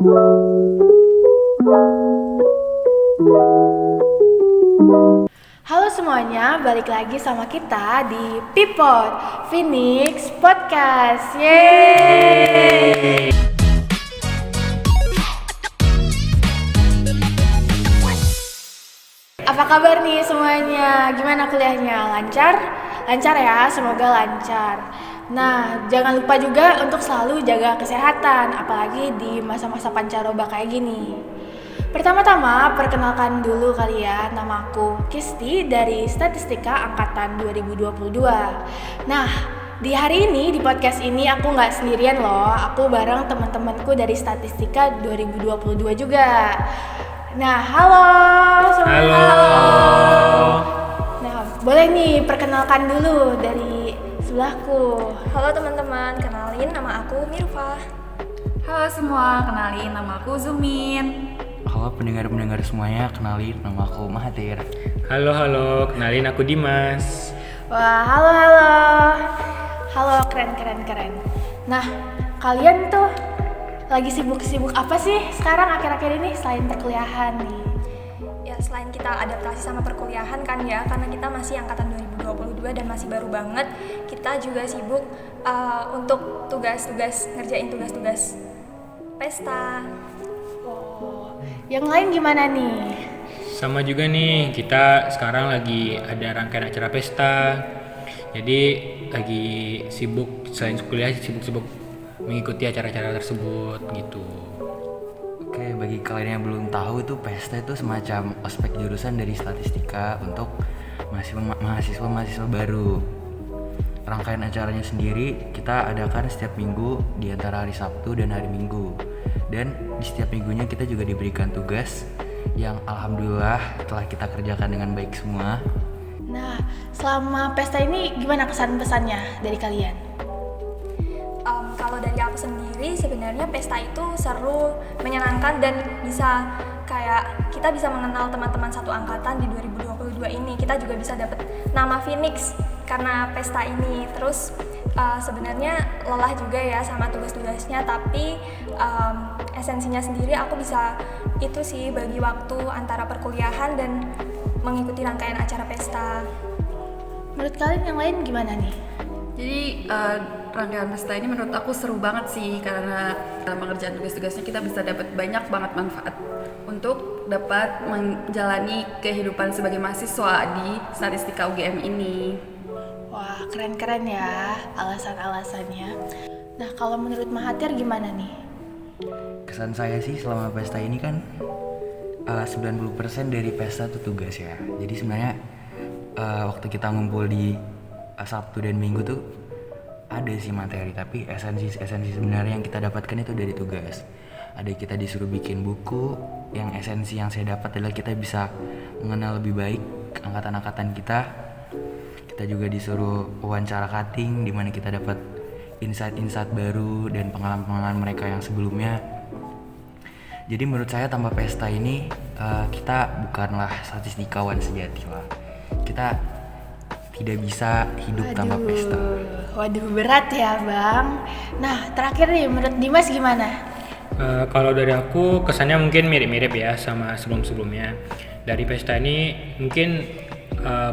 Halo semuanya, balik lagi sama kita di Pipot Phoenix Podcast. Yeay! Apa kabar nih semuanya? Gimana kuliahnya? Lancar? Lancar ya, semoga lancar. Nah, jangan lupa juga untuk selalu jaga kesehatan, apalagi di masa-masa pancaroba kayak gini. Pertama-tama, perkenalkan dulu kali ya, nama aku Kisti dari Statistika Angkatan 2022. Nah, di hari ini, di podcast ini aku nggak sendirian loh, aku bareng teman-temanku dari Statistika 2022 juga. Nah, halo semuanya. Halo. Nah, boleh nih perkenalkan dulu dari sebelahku. Halo teman-teman, kenalin nama aku Mirfa. Halo semua, kenalin nama aku Zumin. Halo pendengar-pendengar semuanya, kenalin nama aku Mahathir. Halo, kenalin aku Dimas. Wah, halo. Halo, keren. Nah, kalian tuh lagi sibuk-sibuk apa sih sekarang akhir-akhir ini selain perkuliahan nih? Ya, selain kita adaptasi sama perkuliahan kan ya, karena kita masih angkatan 2022 dan masih baru banget, kita juga sibuk untuk ngerjain tugas-tugas pesta. Yang lain gimana nih? Sama juga nih, kita sekarang lagi ada rangkaian acara pesta. Jadi lagi sibuk, selain kuliah sibuk mengikuti acara-acara tersebut gitu. Oke, bagi kalian yang belum tahu itu pesta itu semacam ospek jurusan dari statistika untuk mahasiswa baru. Rangkaian acaranya sendiri kita adakan setiap minggu di antara hari Sabtu dan hari Minggu. Dan di setiap minggunya kita juga diberikan tugas yang alhamdulillah telah kita kerjakan dengan baik semua. Nah, selama pesta ini gimana kesan-pesannya dari kalian? Kalau dari aku sendiri, sebenarnya pesta itu seru, menyenangkan dan kita bisa mengenal teman-teman satu angkatan di 2022 ini. Kita juga bisa dapat nama Phoenix karena pesta ini. Terus sebenarnya lelah juga ya sama tugas-tugasnya, tapi esensinya sendiri aku bisa itu sih bagi waktu antara perkuliahan dan mengikuti rangkaian acara pesta. Menurut kalian yang lain gimana nih? Jadi rangkaian pesta ini menurut aku seru banget sih, karena dalam pengerjaan tugas-tugasnya kita bisa dapat banyak banget manfaat untuk dapat menjalani kehidupan sebagai mahasiswa di Statistika UGM ini. Wah, keren ya alasan-alasannya. Nah, kalau menurut Mahathir gimana nih? Kesan saya sih selama pesta ini kan 90% dari pesta itu tugas ya. Jadi sebenarnya waktu kita ngumpul di Sabtu dan Minggu tuh ada sih materi, tapi esensi sebenarnya yang kita dapatkan itu dari tugas. Ada kita disuruh bikin buku, yang esensi yang saya dapat adalah kita bisa mengenal lebih baik angkatan-angkatan kita. Kita juga disuruh wawancara cutting, di mana kita dapat insight-insight baru dan pengalaman-pengalaman mereka yang sebelumnya. Jadi menurut saya tanpa pesta ini kita bukanlah statistikawan sejati lah. Kita tidak bisa hidup tanpa pesta. Waduh, berat ya Bang. Nah, terakhir nih menurut Dimas gimana? Kalau dari aku kesannya mungkin mirip-mirip ya sama sebelum-sebelumnya. Dari pesta ini mungkin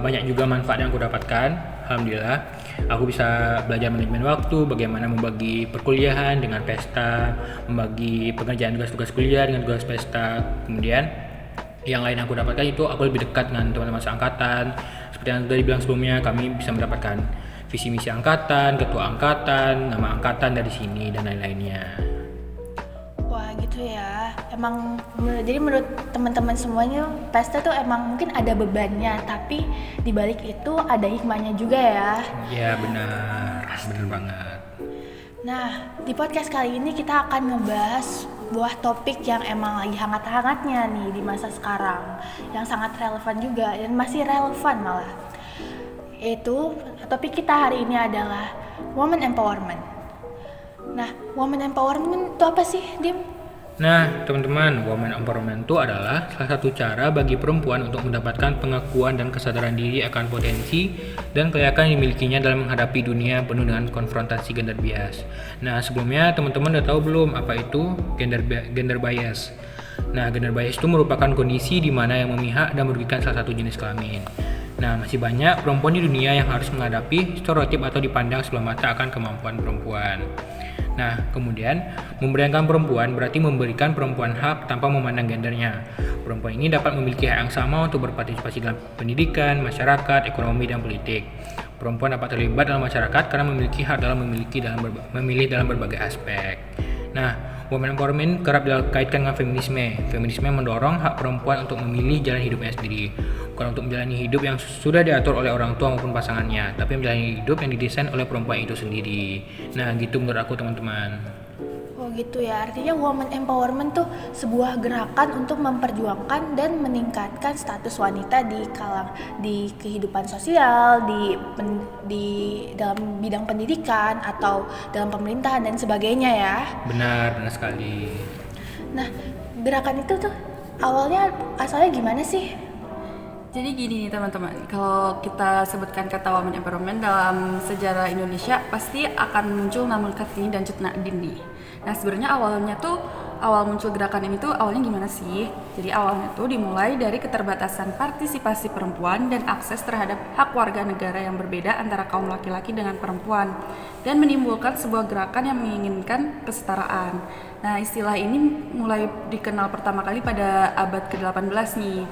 banyak juga manfaat yang aku dapatkan. Alhamdulillah, aku bisa belajar manajemen waktu, bagaimana membagi perkuliahan dengan pesta, membagi pengerjaan tugas-tugas kuliah dengan tugas pesta. Kemudian yang lain aku dapatkan itu aku lebih dekat dengan teman-teman seangkatan. Seperti yang tadi bilang sebelumnya, kami bisa mendapatkan visi misi angkatan, ketua angkatan, nama angkatan dari sini dan lain-lainnya. Wah, gitu ya. Jadi menurut teman-teman semuanya pesta tuh emang mungkin ada bebannya, tapi di balik itu ada hikmahnya juga ya. Iya, benar banget. Nah, di podcast kali ini kita akan ngebahas buah topik yang emang lagi hangat-hangatnya nih di masa sekarang, yang sangat relevan juga dan masih relevan malah. Itu topik kita hari ini adalah women empowerment. Nah, women empowerment itu apa sih, Dim? Nah, teman-teman, women empowerment itu adalah salah satu cara bagi perempuan untuk mendapatkan pengakuan dan kesadaran diri akan potensi dan kelayakan yang dimilikinya dalam menghadapi dunia penuh dengan konfrontasi gender bias. Nah, sebelumnya teman-teman udah tahu belum apa itu gender bias? Nah, gender bias itu merupakan kondisi di mana yang memihak dan merugikan salah satu jenis kelamin. Nah, masih banyak perempuan di dunia yang harus menghadapi stereotip atau dipandang sebelah mata akan kemampuan perempuan. Nah, kemudian memberdayakan perempuan berarti memberikan perempuan hak tanpa memandang gendernya. Perempuan ini dapat memiliki hak yang sama untuk berpartisipasi dalam pendidikan, masyarakat, ekonomi, dan politik. Perempuan dapat terlibat dalam masyarakat karena memiliki hak dalam memilih dalam berbagai aspek. Nah, women empowerment kerap dikaitkan dengan feminisme. Feminisme mendorong hak perempuan untuk memilih jalan hidupnya sendiri, bukan untuk menjalani hidup yang sudah diatur oleh orang tua maupun pasangannya, tapi menjalani hidup yang didesain oleh perempuan itu sendiri. Nah, gitu menurut aku, teman-teman. Oh gitu ya, artinya woman empowerment tuh sebuah gerakan untuk memperjuangkan dan meningkatkan status wanita di kehidupan sosial, di dalam bidang pendidikan atau dalam pemerintahan dan sebagainya ya. Benar sekali. Nah, gerakan itu tuh awalnya asalnya gimana sih? Jadi gini nih teman-teman, kalau kita sebutkan kata women empowerment dalam sejarah Indonesia pasti akan muncul nama Kartini dan Cut Nyak nih. Nah sebenarnya awal muncul gerakan ini tuh awalnya gimana sih? Jadi awalnya tuh dimulai dari keterbatasan partisipasi perempuan dan akses terhadap hak warga negara yang berbeda antara kaum laki-laki dengan perempuan dan menimbulkan sebuah gerakan yang menginginkan kesetaraan. Nah istilah ini mulai dikenal pertama kali pada abad ke-18 nih.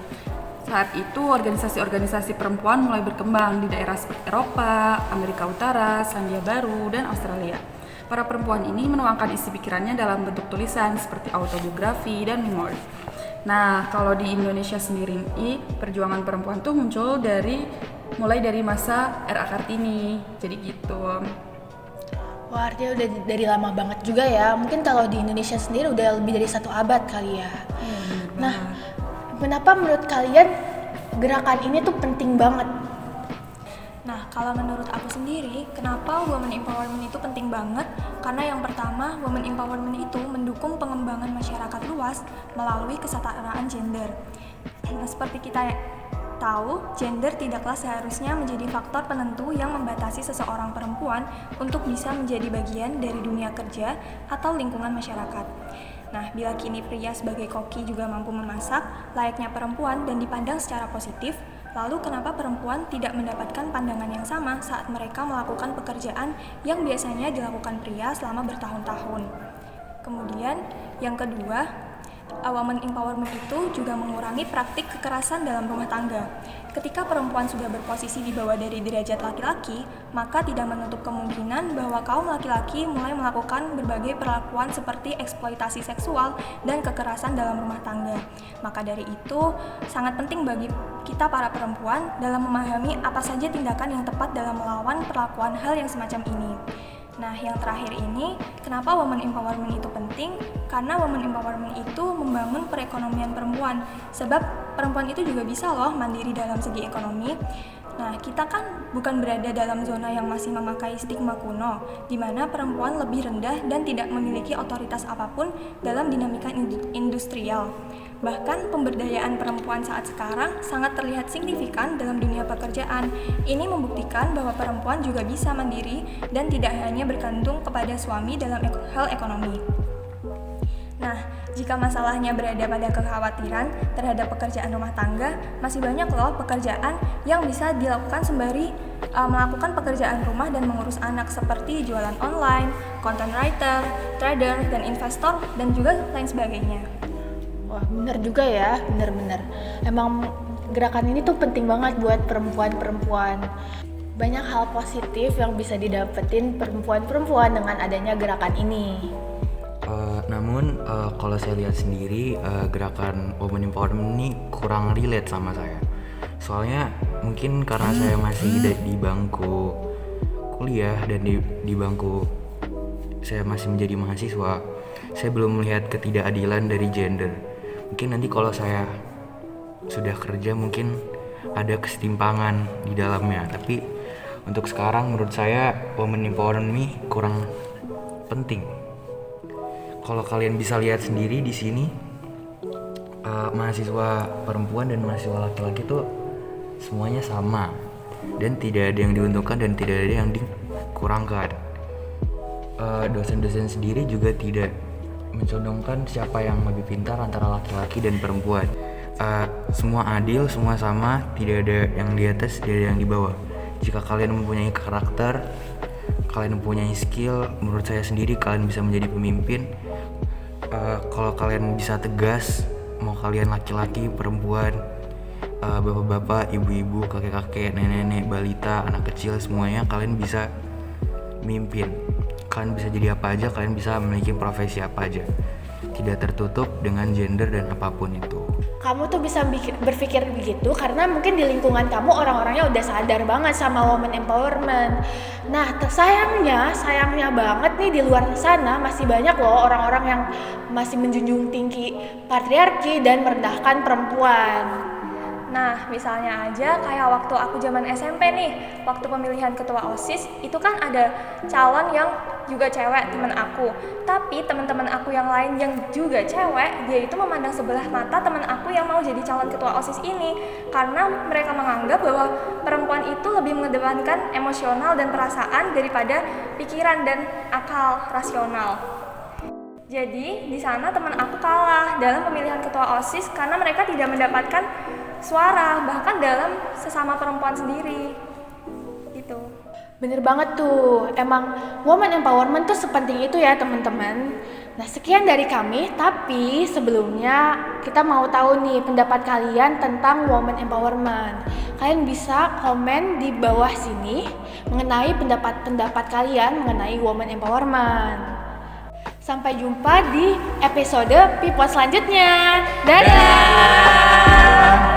Saat itu organisasi-organisasi perempuan mulai berkembang di daerah seperti Eropa, Amerika Utara, Selandia Baru, dan Australia. Para perempuan ini menuangkan isi pikirannya dalam bentuk tulisan seperti autobiografi dan memori. Nah, kalau di Indonesia sendiri, perjuangan perempuan tuh muncul mulai dari masa R.A. Kartini. Jadi gitu. Wah, artinya udah dari lama banget juga ya. Mungkin kalau di Indonesia sendiri udah lebih dari 1 abad kali ya. Nah, kenapa menurut kalian gerakan ini tuh penting banget? Nah, kalau menurut aku sendiri, kenapa women empowerment itu penting banget? Karena yang pertama, women empowerment itu mendukung pengembangan masyarakat luas melalui kesetaraan gender. Nah, seperti kita tahu, gender tidaklah seharusnya menjadi faktor penentu yang membatasi seseorang perempuan untuk bisa menjadi bagian dari dunia kerja atau lingkungan masyarakat. Nah, bila kini pria sebagai koki juga mampu memasak, layaknya perempuan dan dipandang secara positif, lalu kenapa perempuan tidak mendapatkan pandangan yang sama saat mereka melakukan pekerjaan yang biasanya dilakukan pria selama bertahun-tahun? Kemudian, yang kedua, women empowerment itu juga mengurangi praktik kekerasan dalam rumah tangga. Ketika perempuan sudah berposisi di bawah dari derajat laki-laki, maka tidak menutup kemungkinan bahwa kaum laki-laki mulai melakukan berbagai perlakuan seperti eksploitasi seksual dan kekerasan dalam rumah tangga. Maka dari itu, sangat penting bagi kita para perempuan dalam memahami apa saja tindakan yang tepat dalam melawan perlakuan hal yang semacam ini. Nah, yang terakhir ini, kenapa women empowerment itu penting? Karena women empowerment itu membangun perekonomian perempuan. Sebab perempuan itu juga bisa loh mandiri dalam segi ekonomi. Nah, kita kan bukan berada dalam zona yang masih memakai stigma kuno, di mana perempuan lebih rendah dan tidak memiliki otoritas apapun dalam dinamika industrial. Bahkan pemberdayaan perempuan saat sekarang sangat terlihat signifikan dalam dunia pekerjaan. Ini membuktikan bahwa perempuan juga bisa mandiri dan tidak hanya bergantung kepada suami dalam hal ekonomi. Nah, jika masalahnya berada pada kekhawatiran terhadap pekerjaan rumah tangga, masih banyak loh pekerjaan yang bisa dilakukan sembari melakukan pekerjaan rumah dan mengurus anak seperti jualan online, content writer, trader, dan investor, dan juga lain sebagainya. Wah, bener juga ya, bener-bener. Emang gerakan ini tuh penting banget buat perempuan-perempuan. Banyak hal positif yang bisa didapetin perempuan-perempuan dengan adanya gerakan ini. Namun kalau saya lihat sendiri gerakan women empowerment ini kurang relate sama saya. Soalnya mungkin karena saya masih di bangku kuliah dan di bangku saya masih menjadi mahasiswa, saya belum melihat ketidakadilan dari gender. Mungkin nanti kalau saya sudah kerja mungkin ada kesetimpangan di dalamnya. Tapi untuk sekarang menurut saya women empowerment ini kurang penting. kalau kalian bisa lihat sendiri di sini, mahasiswa perempuan dan mahasiswa laki-laki tuh semuanya sama, dan tidak ada yang diuntungkan dan tidak ada yang dikurangkan. Dosen-dosen sendiri juga tidak mencondongkan siapa yang lebih pintar antara laki-laki dan perempuan. Semua adil, semua sama, tidak ada yang di atas, tidak ada yang di bawah. Jika kalian mempunyai karakter, kalian mempunyai skill, menurut saya sendiri kalian bisa menjadi pemimpin. Kalau kalian bisa tegas, mau kalian laki-laki, perempuan, bapak-bapak, ibu-ibu, kakek-kakek, nenek-nenek, balita, anak kecil, semuanya kalian bisa mimpin. Kalian bisa jadi apa aja, kalian bisa memiliki profesi apa aja. Tidak tertutup dengan gender dan apapun itu. Kamu tuh bisa berpikir begitu karena mungkin di lingkungan kamu orang-orangnya udah sadar banget sama women empowerment. Nah, sayangnya banget nih di luar sana masih banyak loh orang-orang yang masih menjunjung tinggi patriarki dan merendahkan perempuan. Nah, misalnya aja kayak waktu aku zaman SMP nih, waktu pemilihan ketua OSIS, itu kan ada calon yang juga cewek, teman aku. Tapi teman-teman aku yang lain yang juga cewek, dia itu memandang sebelah mata teman aku yang mau jadi calon ketua OSIS ini. Karena mereka menganggap bahwa perempuan itu lebih mengedepankan emosional dan perasaan daripada pikiran dan akal rasional. Jadi, di sana teman aku kalah dalam pemilihan ketua OSIS karena mereka tidak mendapatkan suara, bahkan dalam sesama perempuan sendiri. Gitu. Bener banget tuh, emang women empowerment tuh sepenting itu ya teman-teman. Nah, sekian dari kami, tapi sebelumnya kita mau tahu nih pendapat kalian tentang women empowerment. Kalian bisa komen di bawah sini mengenai pendapat kalian mengenai women empowerment. Sampai jumpa di episode People selanjutnya. Dadah!